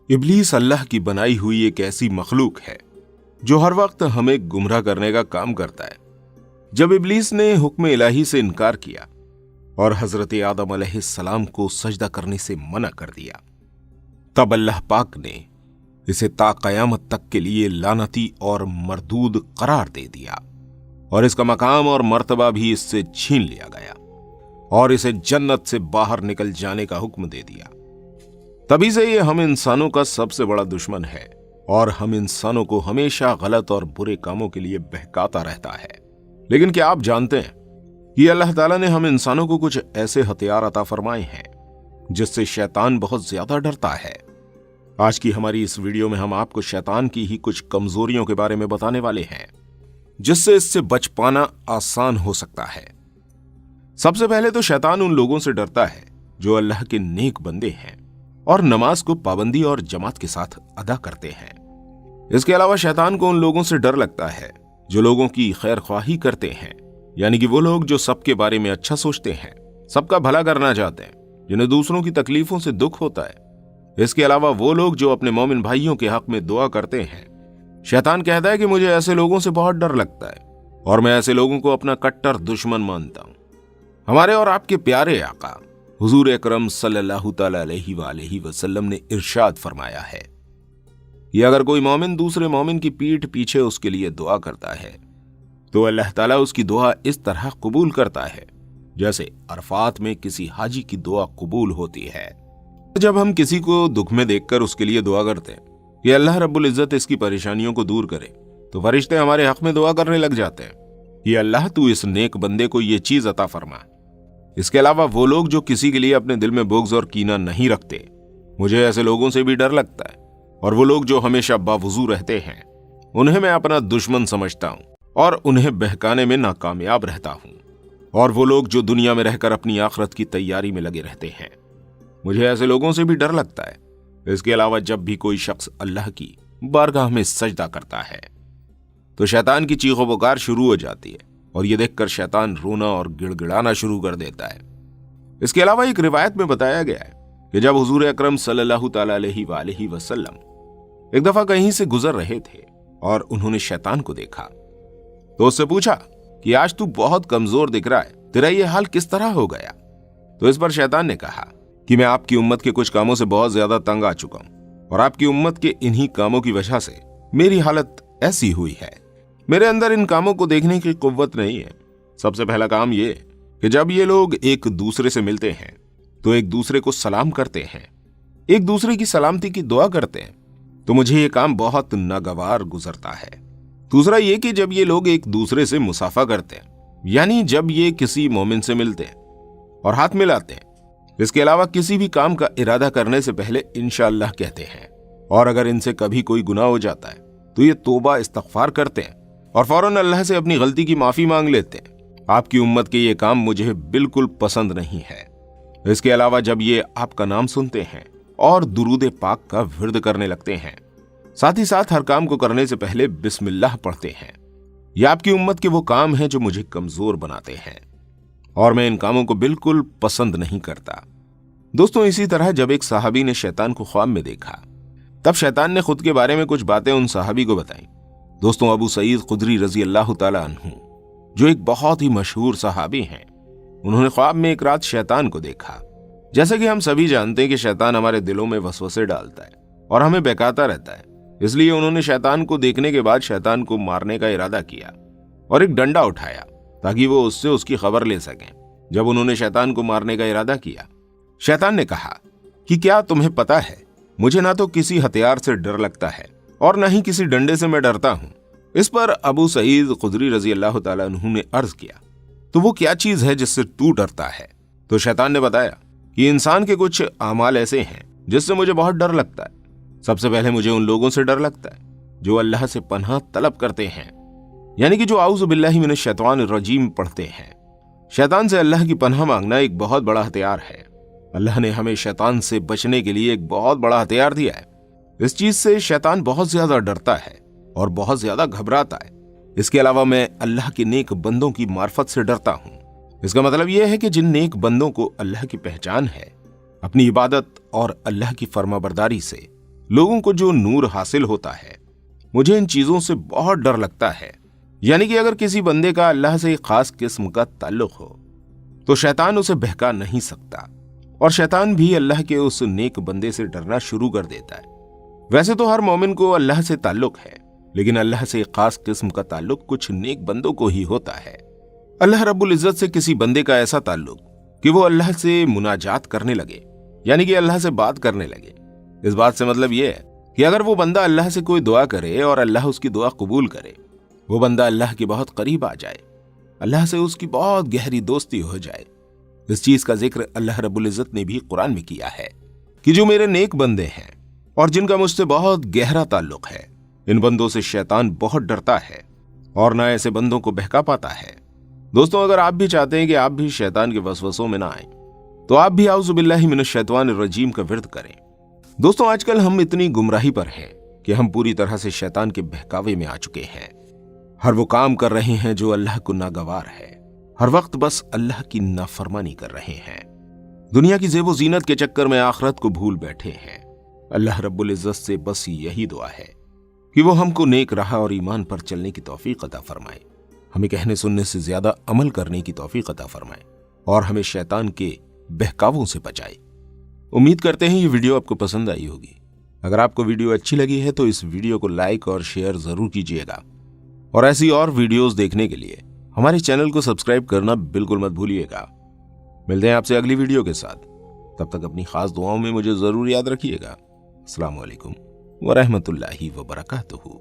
इब्लीस अल्लाह की बनाई हुई एक ऐसी मखलूक है जो हर वक्त हमें गुमराह करने का काम करता है। जब इब्लीस ने हुक्म इलाही से इनकार किया और हजरत आदम अलैहिस्सलाम को सजदा करने से मना कर दिया, तब अल्लाह पाक ने इसे ता कयामत तक के लिए लानती और मरदूद करार दे दिया और इसका मकाम और मर्तबा भी इससे छीन लिया गया और इसे जन्नत से बाहर निकल जाने का हुक्म दे दिया। तभी से ये हम इंसानों का सबसे बड़ा दुश्मन है और हम इंसानों को हमेशा गलत और बुरे कामों के लिए बहकाता रहता है। लेकिन क्या आप जानते हैं कि अल्लाह ताला ने हम इंसानों को कुछ ऐसे हथियार अता फरमाए हैं जिससे शैतान बहुत ज्यादा डरता है। आज की हमारी इस वीडियो में हम आपको शैतान की ही कुछ कमजोरियों के बारे में बताने वाले हैं जिससे इससे बच पाना आसान हो सकता है। सबसे पहले तो शैतान उन लोगों से डरता है जो अल्लाह के नेक बंदे हैं और नमाज को पाबंदी और जमात के साथ अदा करते हैं। इसके अलावा शैतान को उन लोगों से डर लगता है जो लोगों की खैर ख्वाही करते हैं, यानी कि वो लोग जो सबके बारे में अच्छा सोचते हैं, सबका भला करना चाहते हैं, जिन्हें दूसरों की तकलीफों से दुख होता है। इसके अलावा वो लोग जो अपने मोमिन भाइयों के हक में दुआ करते हैं। शैतान कहता है कि मुझे ऐसे लोगों से बहुत डर लगता है और मैं ऐसे लोगों को अपना कट्टर दुश्मन मानता हूं। हमारे और आपके प्यारे आका हुजूर अकरम सल्लल्लाहु तआला अलैहि वसल्लम ने इरशाद फरमाया है कि अगर कोई मोमिन दूसरे मोमिन की पीठ पीछे उसके लिए दुआ करता है तो अल्लाह ताला उसकी दुआ इस तरह कबूल करता है जैसे अरफात में किसी हाजी की दुआ कबूल होती है। जब हम किसी को दुख में देखकर उसके लिए दुआ करते हैं कि अल्लाह रब्बुल इज्जत इसकी परेशानियों को दूर करे, तो फरिश्ते हमारे हक में दुआ करने लग जाते हैं कि अल्लाह तू इस नेक बंदे को ये चीज अता फरमा। इसके अलावा वो लोग जो किसी के लिए अपने दिल में बुग़्ज़ और कीना नहीं रखते, मुझे ऐसे लोगों से भी डर लगता है। और वो लोग जो हमेशा बावजू रहते हैं, उन्हें मैं अपना दुश्मन समझता हूं और उन्हें बहकाने में नाकामयाब रहता हूं। और वो लोग जो दुनिया में रहकर अपनी आखिरत की तैयारी में लगे रहते हैं, मुझे ऐसे लोगों से भी डर लगता है। इसके अलावा जब भी कोई शख्स अल्लाह की बारगाह में सजदा करता है तो शैतान की चीखों पुकार शुरू हो जाती है और ये देखकर शैतान रोना और गिड़गिड़ाना शुरू कर देता है। इसके अलावा एक रिवायत में बताया गया है कि जब हुजूर अकरम सल्लल्लाहु तआला अलैहि वसल्लम एक दफा कहीं से गुजर रहे थे और उन्होंने शैतान को देखा तो उससे पूछा कि आज तू बहुत कमजोर दिख रहा है, तेरा ये हाल किस तरह हो गया? तो इस पर शैतान ने कहा कि मैं आपकी उम्मत के कुछ कामों से बहुत ज्यादा तंग आ चुका हूं और आपकी उम्मत के इन्हीं कामों की वजह से मेरी हालत ऐसी हुई है। मेरे अंदर इन कामों को देखने की कुव्वत नहीं है। सबसे पहला काम ये कि जब ये लोग एक दूसरे से मिलते हैं तो एक दूसरे को सलाम करते हैं, एक दूसरे की सलामती की दुआ करते हैं, तो मुझे ये काम बहुत नागवार गुजरता है। दूसरा ये कि जब ये लोग एक दूसरे से मुसाफा करते हैं, यानी जब ये किसी मोमिन से मिलते हैं और हाथ मिलाते हैं, इसके अलावा किसी भी काम का इरादा करने से पहले इंशाअल्लाह कहते हैं। और अगर इनसे कभी कोई गुनाह हो जाता है तो ये तौबा इस्तगफार करते हैं और फौरन अल्लाह से अपनी गलती की माफी मांग लेते हैं। आपकी उम्मत के ये काम मुझे बिल्कुल पसंद नहीं है। इसके अलावा जब ये आपका नाम सुनते हैं और दुरूद पाक का विर्द करने लगते हैं, साथ ही साथ हर काम को करने से पहले बिस्मिल्लाह पढ़ते हैं, ये आपकी उम्मत के वो काम हैं जो मुझे कमजोर बनाते हैं और मैं इन कामों को बिल्कुल पसंद नहीं करता। दोस्तों, इसी तरह जब एक सहाबी ने शैतान को ख्वाब में देखा, तब शैतान ने खुद के बारे में कुछ बातें उन सहाबी को बताई। दोस्तों, अबू सईद खुदरी रजी अल्लाह ताला अन्हु, जो एक बहुत ही मशहूर सहाबी हैं, उन्होंने ख्वाब में एक रात शैतान को देखा। जैसे कि हम सभी जानते हैं कि शैतान हमारे दिलों में वसवसे डालता है और हमें बहकाता रहता है, इसलिए उन्होंने शैतान को देखने के बाद शैतान को मारने का इरादा किया और एक डंडा उठाया ताकि वो उससे उसकी खबर ले सकें। जब उन्होंने शैतान को मारने का इरादा किया, शैतान ने कहा कि क्या तुम्हें पता है, मुझे ना तो किसी हथियार से डर लगता है और न ही किसी डंडे से मैं डरता हूं। इस पर अबू सईद खुदरी रजी अल्लाह ताला अन्हु ने अर्ज किया, तो वो क्या चीज है जिससे तू डरता है? तो शैतान ने बताया कि इंसान के कुछ आमाल ऐसे हैं जिससे मुझे बहुत डर लगता है। सबसे पहले मुझे उन लोगों से डर लगता है जो अल्लाह से पनाह तलब करते हैं, यानी कि जो आऊज़ु बिल्लाहि मिनश शैतानिर रजीम पढ़ते हैं। शैतान से अल्लाह की पनाह मांगना एक बहुत बड़ा हथियार है। अल्लाह ने हमें शैतान से बचने के लिए एक बहुत बड़ा हथियार दिया है। इस चीज से शैतान बहुत ज्यादा डरता है और बहुत ज्यादा घबराता है। इसके अलावा मैं अल्लाह के नेक बंदों की मार्फत से डरता हूं। इसका मतलब यह है कि जिन नेक बंदों को अल्लाह की पहचान है, अपनी इबादत और अल्लाह की फर्माबरदारी से लोगों को जो नूर हासिल होता है, मुझे इन चीजों से बहुत डर लगता है। यानी कि अगर किसी बंदे का अल्लाह से एक खास किस्म का ताल्लुक हो तो शैतान उसे बहका नहीं सकता, और शैतान भी अल्लाह के उस नेक बंदे से डरना शुरू कर देता है। वैसे तो हर मोमिन को अल्लाह से ताल्लुक है, लेकिन अल्लाह से एक खास किस्म का ताल्लुक कुछ नेक बंदों को ही होता है। अल्लाह रब्बुल इज्जत से किसी बंदे का ऐसा ताल्लुक कि वो अल्लाह से मुनाजात करने लगे, यानी कि अल्लाह से बात करने लगे। इस बात से मतलब यह है कि अगर वो बंदा अल्लाह से कोई दुआ करे और अल्लाह उसकी दुआ कबूल करे, वो बंदा अल्लाह के बहुत करीब आ जाए, अल्लाह से उसकी बहुत गहरी दोस्ती हो जाए। इस चीज का जिक्र अल्लाह रब्बुल इज्जत ने भी कुरान में किया है कि जो मेरे नेक बंदे हैं और जिनका मुझसे बहुत गहरा ताल्लुक है, इन बंदों से शैतान बहुत डरता है और ना ऐसे बंदों को बहका पाता है। दोस्तों, अगर आप भी चाहते हैं कि आप भी शैतान के वसवसों में ना आए, तो आप भी आउज़ु बिल्लाहि मिनश शैतानिर रजीम का विर्द करें। दोस्तों, आजकल हम इतनी गुमराही पर हैं कि हम पूरी तरह से शैतान के बहकावे में आ चुके हैं। हर वो काम कर रहे हैं जो अल्लाह को नागवार है, हर वक्त बस अल्लाह की नाफरमानी कर रहे हैं, दुनिया की ज़ेबो ज़ीनत के चक्कर में आखिरत को भूल बैठे हैं। अल्लाह रब्बुल इज्जत से बस यही दुआ है कि वो हमको नेक राह और ईमान पर चलने की तौफीक अता फरमाए, हमें कहने सुनने से ज्यादा अमल करने की तौफीक अता फरमाए और हमें शैतान के बहकावों से बचाए। उम्मीद करते हैं ये वीडियो आपको पसंद आई होगी। अगर आपको वीडियो अच्छी लगी है तो इस वीडियो को लाइक और शेयर जरूर कीजिएगा, और ऐसी और वीडियोस देखने के लिए हमारे चैनल को सब्सक्राइब करना बिल्कुल मत भूलिएगा। मिलते हैं आपसे अगली वीडियो के साथ, तब तक अपनी खास दुआओं में मुझे जरूर याद रखिएगा। अस्सलाम वालेकुम व रहमतुल्लाहि व बरकातुहू।